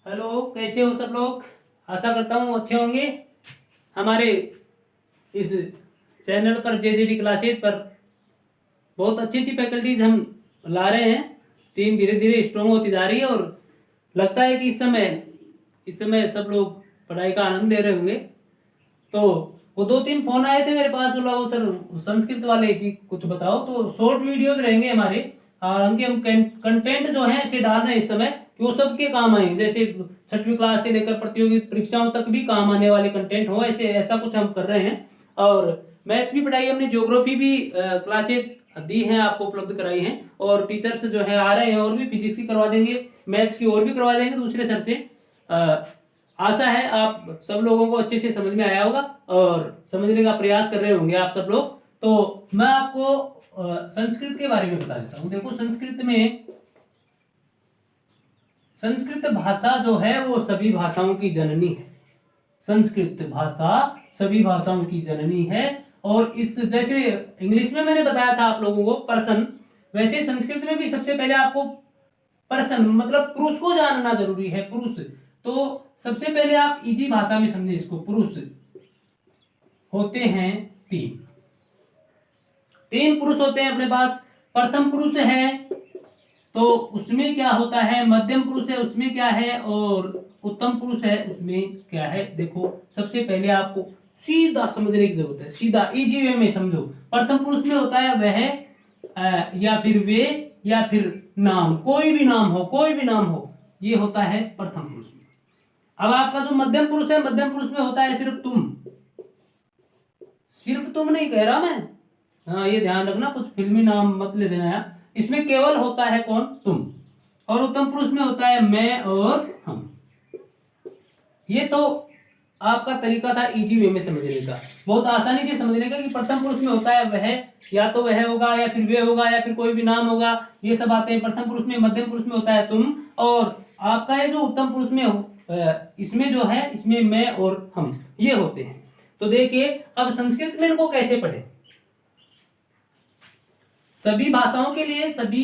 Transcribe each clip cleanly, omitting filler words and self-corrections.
Hello, कैसे हो सब लोग। आशा करता हूँ अच्छे होंगे। हमारे इस चैनल पर जेजेडी क्लासेज पर बहुत अच्छी अच्छी फैकल्टीज हम ला रहे हैं। टीम धीरे धीरे स्ट्रॉन्ग होती जा रही है और लगता है कि इस समय सब लोग पढ़ाई का आनंद ले रहे होंगे। तो वो 2-3 फोन आए थे मेरे पास, बोला वो सर संस्कृत वाले भी कुछ बताओ। तो शॉर्ट वीडियोज रहेंगे हमारे, उनके हम कंटेंट जो है ऐसे डाल रहे हैं इस समय कि वो सबके काम आए, जैसे 6वीं क्लास से लेकर प्रतियोगी परीक्षाओं तक भी काम आने वाले कंटेंट हो, ऐसा कुछ हम कर रहे हैं। और मैथ्स भी पढ़ाई, हमने ज्योग्राफी भी क्लासेस दी हैं, आपको उपलब्ध कराई हैं। और टीचर्स जो है आ रहे हैं, और भी फिजिक्स की करवा देंगे, मैथ्स की और भी करवा देंगे दूसरे सर से। आशा है आप सब लोगों को अच्छे से समझ में आया होगा और समझने का प्रयास कर रहे होंगे आप सब लोग। तो मैं आपको संस्कृत के बारे में बता देता हूँ। देखो, संस्कृत भाषा जो है वो सभी भाषाओं की जननी है। संस्कृत भाषा सभी भाषाओं की जननी है। और इस जैसे इंग्लिश में मैंने बताया था आप लोगों को पर्सन, वैसे संस्कृत में भी सबसे पहले आपको पर्सन मतलब पुरुष को जानना जरूरी है। पुरुष, तो सबसे पहले आप इजी भाषा में समझे इसको। पुरुष होते हैं तीन पुरुष होते हैं अपने पास। प्रथम पुरुष है तो उसमें क्या होता है, मध्यम पुरुष है उसमें क्या है, और उत्तम पुरुष है उसमें क्या है। देखो, सबसे पहले आपको सीधा समझने की जरूरत है, सीधा इजी वे में समझो। प्रथम पुरुष में होता है वह, या फिर वे, या फिर नाम, कोई भी नाम हो, ये होता है प्रथम पुरुष में। अब आपका जो मध्यम पुरुष है, मध्यम पुरुष में होता है सिर्फ तुम नहीं कह रहा मैं, हाँ ये ध्यान रखना, कुछ फिल्मी नाम मत ले देना यार। इसमें केवल होता है कौन, तुम। और उत्तम पुरुष में होता है मैं और हम। ये तो आपका तरीका था इजी वे में समझने का, बहुत आसानी से समझने का, कि प्रथम पुरुष में होता है वह, या तो वह होगा या फिर वे होगा या फिर कोई भी नाम होगा, ये सब आते हैं प्रथम पुरुष में। मध्यम पुरुष में होता है तुम, और आपका ये जो उत्तम पुरुष में इसमें जो है, इसमें मैं और हम, ये होते हैं। तो देखिए, अब संस्कृत में इनको कैसे पढ़े। सभी भाषाओं के लिए, सभी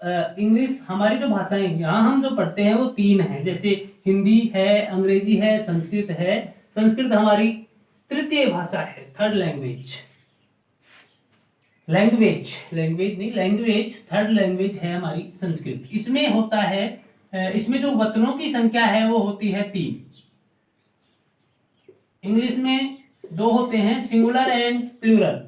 इंग्लिश, हमारी जो भाषाएं यहाँ हम जो पढ़ते हैं वो 3 हैं। जैसे हिंदी है, अंग्रेजी है, संस्कृत है। संस्कृत हमारी तृतीय भाषा है, थर्ड लैंग्वेज थर्ड लैंग्वेज है हमारी संस्कृत। इसमें होता है, इसमें जो वचनों की संख्या है वो होती है 3। इंग्लिश में 2 होते हैं, सिंगुलर एंड प्लूरल।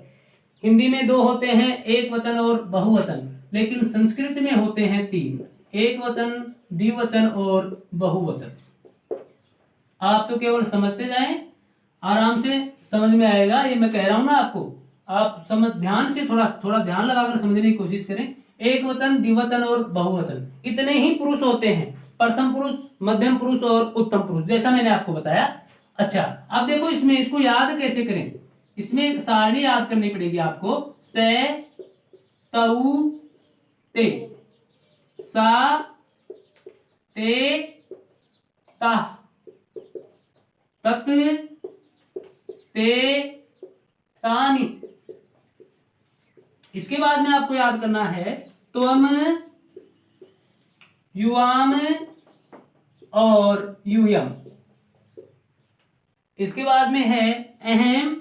हिंदी में 2 होते हैं, एक वचन और बहुवचन। लेकिन संस्कृत में होते हैं 3, एक वचन, द्विवचन और बहुवचन। आप तो केवल समझते जाएं, आराम से समझ में आएगा। ये मैं कह रहा हूं ना आपको, आप ध्यान से थोड़ा ध्यान लगाकर समझने की कोशिश करें। एक वचन, द्विवचन और बहुवचन, इतने ही पुरुष होते हैं। प्रथम पुरुष, मध्यम पुरुष और उत्तम पुरुष, जैसा मैंने आपको बताया। अच्छा, अब देखो इसमें इसको याद कैसे करें। इसमें एक सारणी याद करनी पड़ेगी आपको। से, तऊ, ते, सा, ते, ता, तक, ते, तानी। इसके बाद में आपको याद करना है त्वम, युवाम और यूयम। इसके बाद में है अहम,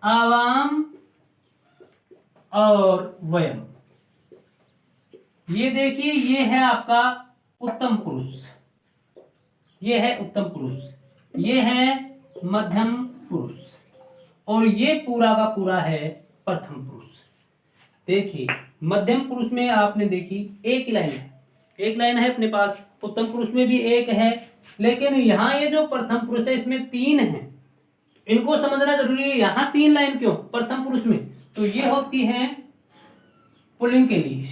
आवाम और वयम। ये देखिए, ये है आपका उत्तम पुरुष, ये है उत्तम पुरुष, ये है मध्यम पुरुष, और ये पूरा का पूरा है प्रथम पुरुष। देखिए, मध्यम पुरुष में आपने देखी एक लाइन है अपने पास। उत्तम पुरुष में भी एक है, लेकिन यहाँ ये जो प्रथम पुरुष है इसमें 3 है। इनको समझना जरूरी है। यहाँ 3 लाइन क्यों प्रथम पुरुष में, तो ये होती है पुल्लिंग के लिए,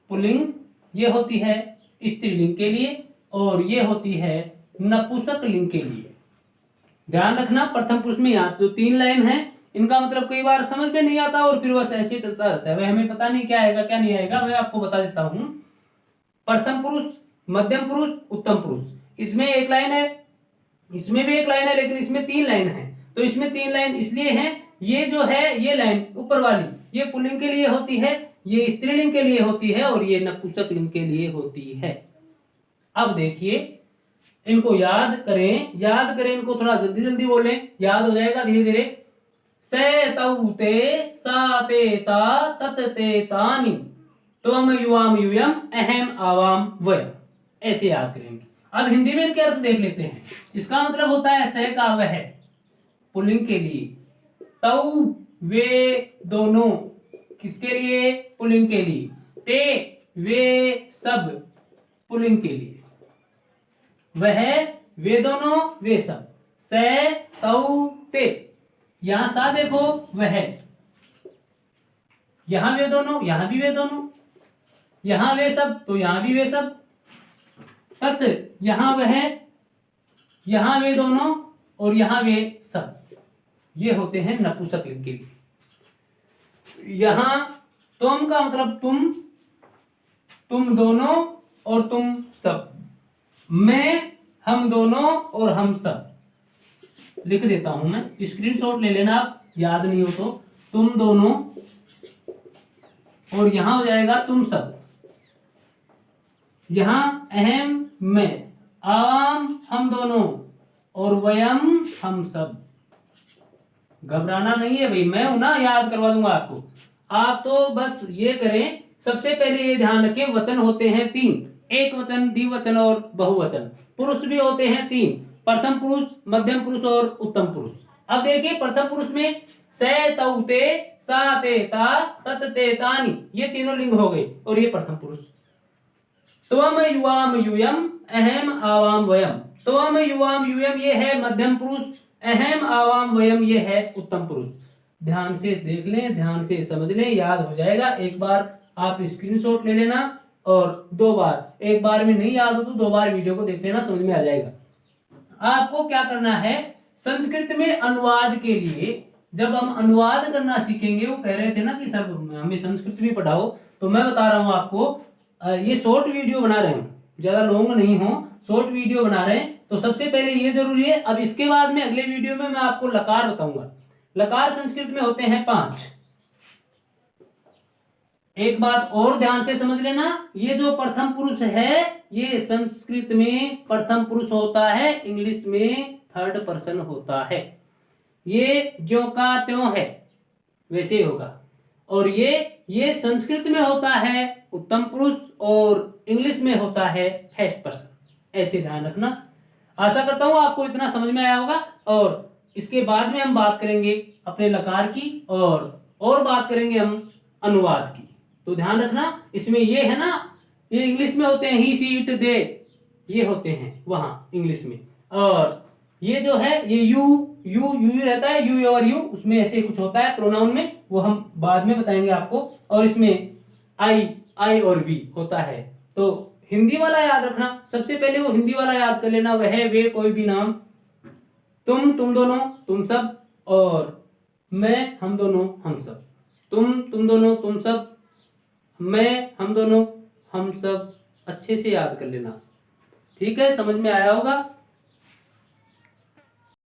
पुल्लिंग, ये होती है स्त्रीलिंग के लिए, और ये होती है नपुंसक लिंग के लिए। ध्यान रखना, प्रथम पुरुष में यहाँ जो 3 लाइन है, इनका मतलब कई बार समझ में नहीं आता और फिर बस ऐसे चलता रहता है, वह हमें पता नहीं क्या आएगा क्या नहीं आएगा। मैं आपको बता देता हूं, प्रथम पुरुष, मध्यम पुरुष, उत्तम पुरुष, इसमें एक लाइन है, इसमें भी एक लाइन है, लेकिन इसमें 3 लाइन है। तो इसमें 3 लाइन इसलिए है, ये जो है ये लाइन ऊपर वाली, ये पुल्लिंग के लिए होती है, ये स्त्रीलिंग के लिए होती है, और ये नपुंसक लिंग के लिए होती है। अब देखिए इनको याद करें इनको, थोड़ा जल्दी जल्दी बोलें, याद हो जाएगा धीरे धीरे। से तौ ते सा ते ता तत ते तानि त्वम युवाम यूयम अहम आवाम वयम, ऐसे याद करेंगे। अब हिंदी में इनके अर्थ देख लेते हैं। इसका मतलब होता है से का वह, पुल्लिंग के लिए। तौ वे दोनों, किसके लिए? पुल्लिंग के लिए। ते वे सब, पुल्लिंग के लिए। वह वे दोनों वे सब। से तौ ते, यहां सा देखो वह, यहां वे दोनों, यहां भी वे दोनों, यहां वे सब तो यहां भी वे सब। तत्, यहां वह, यहां वे दोनों और यहां वे सब, ये होते हैं नपुंसक लिंग के लिए। यहां तुम का मतलब तुम दोनों और तुम सब। मैं, हम दोनों और हम सब। लिख देता हूं मैं, स्क्रीनशॉट ले लेना आप, याद नहीं हो तो। तुम दोनों और यहां हो जाएगा तुम सब। यहां अहम मैं, आवाम हम दोनों और वयम हम सब। घबराना नहीं है भाई, मैं हूं ना, याद करवा दूंगा आपको। आप तो बस ये करें, सबसे पहले ये ध्यान रखें वचन होते हैं 3, एक वचन, द्विवचन और बहुवचन। पुरुष भी होते हैं 3, प्रथम पुरुष, मध्यम पुरुष और उत्तम पुरुष। अब देखिए प्रथम पुरुष में से तौ ते सा ते ता तत ते तानि, ये तीनों लिंग हो गए और ये प्रथम पुरुष। त्वम युवाम यूयम अहम आवाम वयम। त्वम युवाम यूयम ये है मध्यम पुरुष, अहम आवाम वयम ये है उत्तम पुरुष। ध्यान से देख लें, ध्यान से समझ लें, याद हो जाएगा। एक बार आप स्क्रीनशॉट ले लेना और 2 बार, एक बार में नहीं याद हो तो 2 बार वीडियो को देख लेना, समझ में आ जाएगा। आपको क्या करना है, संस्कृत में अनुवाद के लिए जब हम अनुवाद करना सीखेंगे, वो कह रहे थे ना कि सर हमें संस्कृत भी पढ़ाओ, तो मैं बता रहा हूं आपको, ये शॉर्ट वीडियो बना रहे हैं, ज्यादा लॉन्ग नहीं हो, शॉर्ट वीडियो बना रहे हैं, तो सबसे पहले ये जरूरी है। अब इसके बाद में अगले वीडियो में मैं आपको लकार बताऊंगा। लकार संस्कृत में होते हैं 5। एक बात और ध्यान से समझ लेना, ये जो प्रथम पुरुष है ये संस्कृत में प्रथम पुरुष होता है, इंग्लिश में थर्ड पर्सन होता है। ये जो का त्यों है वैसे होगा। और ये संस्कृत में होता है उत्तम पुरुष और इंग्लिश में होता है फर्स्ट पर्सन, ऐसे ध्यान रखना। आशा करता हूं आपको इतना समझ में आया होगा। और इसके बाद में हम बात करेंगे अपने लकार की और बात करेंगे हम अनुवाद की। तो ध्यान रखना, इसमें ये है ना, ये इंग्लिश में होते हैं ही सी इट दे, ये होते हैं वहां इंग्लिश में। और ये जो है ये यू रहता है, यू और यू, उसमें ऐसे कुछ होता है प्रोनाउन में, वो हम बाद में बताएंगे आपको। और इसमें आई और वी होता है। तो हिंदी वाला याद रखना, सबसे पहले वो हिंदी वाला याद कर लेना, वह वे कोई भी नाम, तुम दोनों तुम सब, और मैं हम दोनों हम सब। तुम दोनों तुम सब, मैं हम दोनों हम सब, अच्छे से याद कर लेना। ठीक है, समझ में आया होगा।